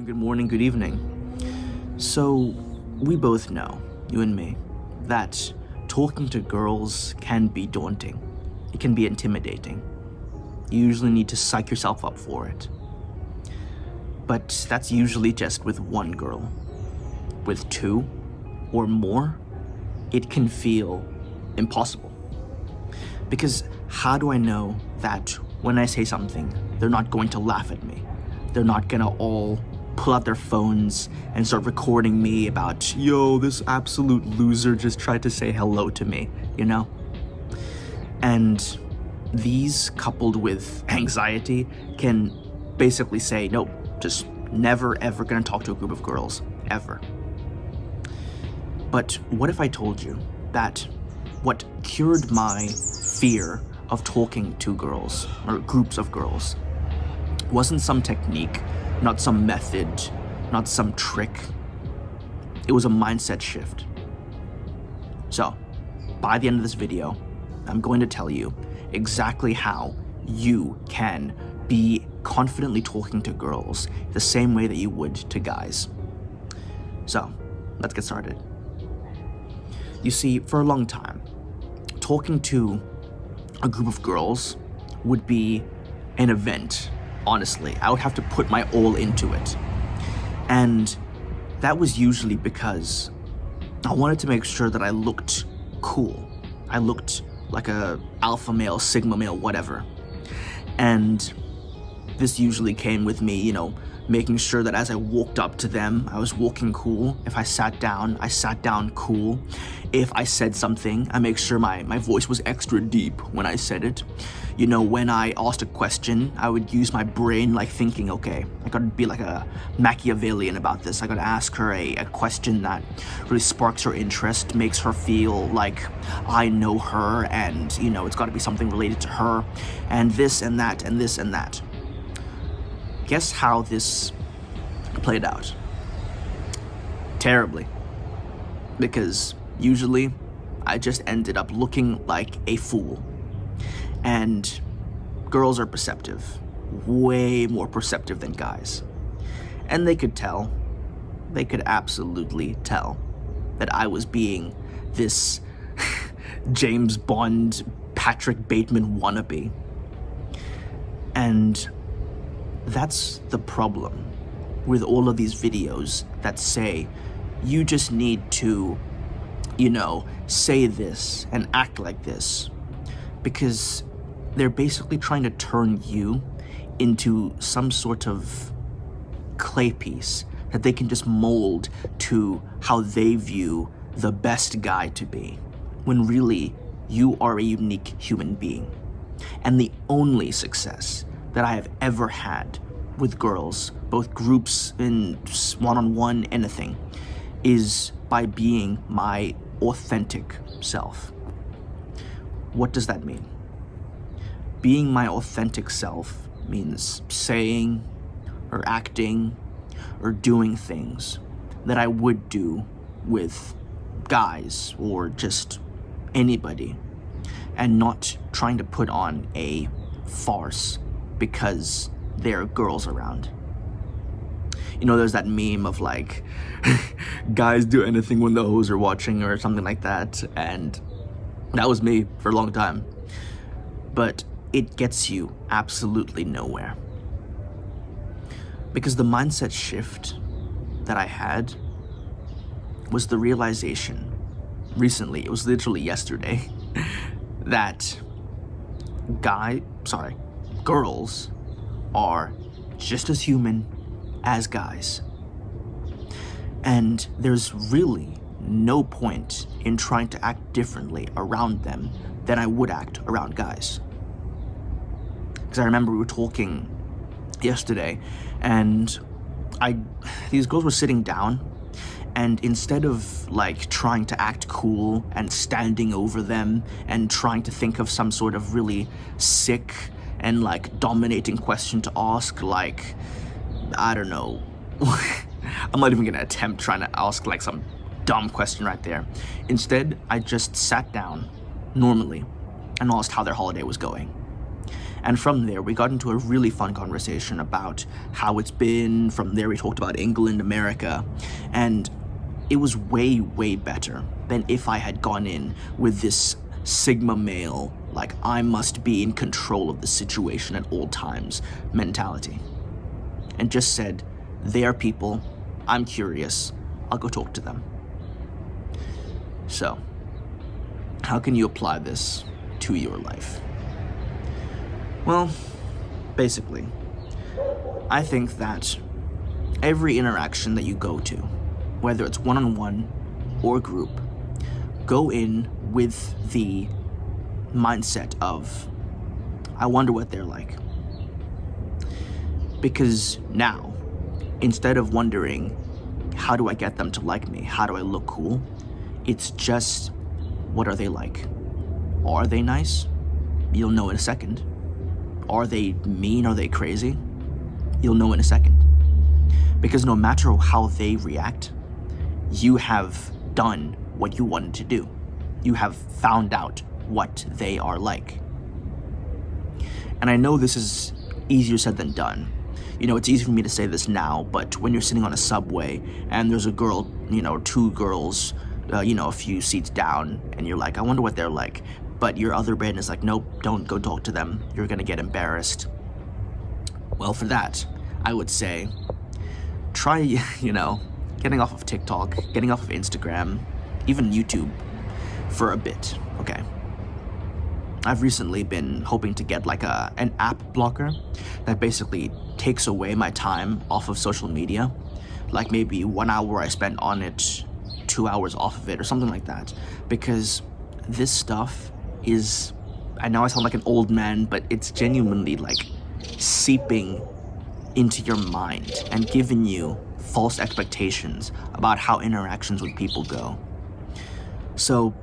afternoon, good morning, good evening. So, we both know, you and me, that talking to girls can be daunting. It can be intimidating. You usually need to psych yourself up for it. But that's usually just with one girl. With two or more, it can feel impossible. Because how do I know that when I say something, they're not going to laugh at me? They're not gonna all pull out their phones and start recording me about, yo, this absolute loser just tried to say hello to me, you know? And these, coupled with anxiety, can basically say, nope, just never ever gonna talk to a group of girls, ever. But what if I told you that what cured my fear of talking to girls, or groups of girls, wasn't some technique, not some method, not some trick. It was a mindset shift. So, by the end of this video, I'm going to tell you exactly how you can be confidently talking to girls the same way that you would to guys. So, let's get started. You see, for a long time, talking to a group of girls would be an event. Honestly, I would have to put my all into it. And that was usually because I wanted to make sure that I looked cool. I looked like a alpha male, sigma male, whatever. And this usually came with me, making sure that as I walked up to them, I was walking cool. If I sat down, I sat down cool. If I said something, I make sure my voice was extra deep when I said it. When I asked a question, I would use my brain, like thinking, okay, I gotta be like a Machiavellian about this. I gotta ask her a question that really sparks her interest, makes her feel like I know her, and, it's gotta be something related to her, and this and that, and this and that. Guess how this played out? Terribly. Because usually, I just ended up looking like a fool. And girls are perceptive, way more perceptive than guys. And they could tell, they could absolutely tell that I was being this James Bond, Patrick Bateman wannabe. And that's the problem with all of these videos that say you just need to, say this and act like this, because they're basically trying to turn you into some sort of clay piece that they can just mold to how they view the best guy to be, when really you are a unique human being. And the only success that I have ever had with girls, both groups and one-on-one, anything, is by being my authentic self. What does that mean? Being my authentic self means saying or acting or doing things that I would do with guys or just anybody, and not trying to put on a farce because there are girls around. There's that meme of like, guys do anything when the hoes are watching or something like that, and that was me for a long time. But it gets you absolutely nowhere. Because the mindset shift that I had was the realization, recently, it was literally yesterday, that girls are just as human as guys. And there's really no point in trying to act differently around them than I would act around guys. Because I remember we were talking yesterday, and these girls were sitting down, and instead of like trying to act cool and standing over them and trying to think of some sort of really sick and like dominating question to ask, like, I don't know, I'm not even gonna attempt trying to ask like some dumb question right there. Instead, I just sat down normally and asked how their holiday was going. And from there, we got into a really fun conversation about how it's been. From there, we talked about England, America, and it was way, way better than if I had gone in with this Sigma male, like I must be in control of the situation at all times mentality. And just said, they are people, I'm curious, I'll go talk to them. So, how can you apply this to your life? Well, basically, I think that every interaction that you go to, whether it's one-on-one or group, go in with the mindset of, I wonder what they're like. Because now, instead of wondering, how do I get them to like me? How do I look cool? It's just, what are they like? Are they nice? You'll know in a second. Are they mean? Are they crazy? You'll know in a second. Because no matter how they react, you have done what you wanted to do. You have found out what they are like. And I know this is easier said than done. You know, it's easy for me to say this now, but when you're sitting on a subway and there's a girl, two girls, a few seats down, and you're like, I wonder what they're like. But your other brain is like, nope, don't go talk to them. You're gonna get embarrassed. Well, for that, I would say, try, getting off of TikTok, getting off of Instagram, even YouTube for a bit, okay? I've recently been hoping to get like an app blocker that basically takes away my time off of social media. Like maybe 1 hour I spend on it, 2 hours off of it, or something like that. Because this stuff is, I know I sound like an old man, but it's genuinely like seeping into your mind and giving you false expectations about how interactions with people go. So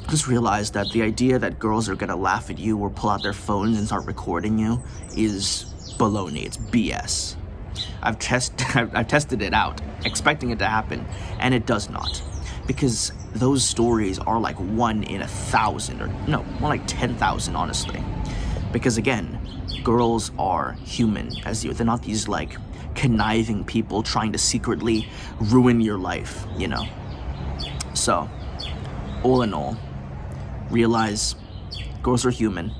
just realize that the idea that girls are gonna laugh at you or pull out their phones and start recording you is baloney. It's BS. I've tested it out, expecting it to happen, and it does not. Because those stories are like 1 in 1,000, or no, more like 10,000, honestly. Because again, girls are human as you. They're not these like conniving people trying to secretly ruin your life, So, all in all, realize girls are human.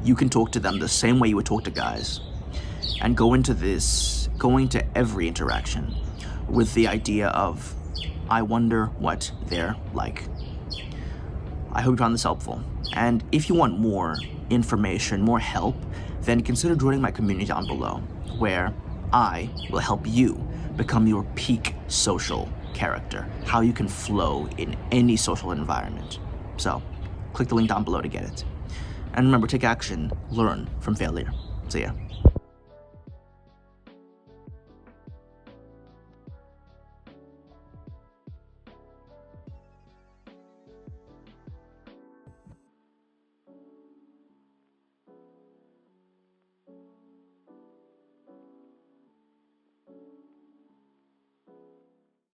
You can talk to them the same way you would talk to guys. And go into every interaction with the idea of, I wonder what they're like. I hope you found this helpful. And if you want more information, more help, then consider joining my community down below, where I will help you become your peak social character, how you can flow in any social environment. So, click the link down below to get it. And remember, take action, learn from failure. See ya.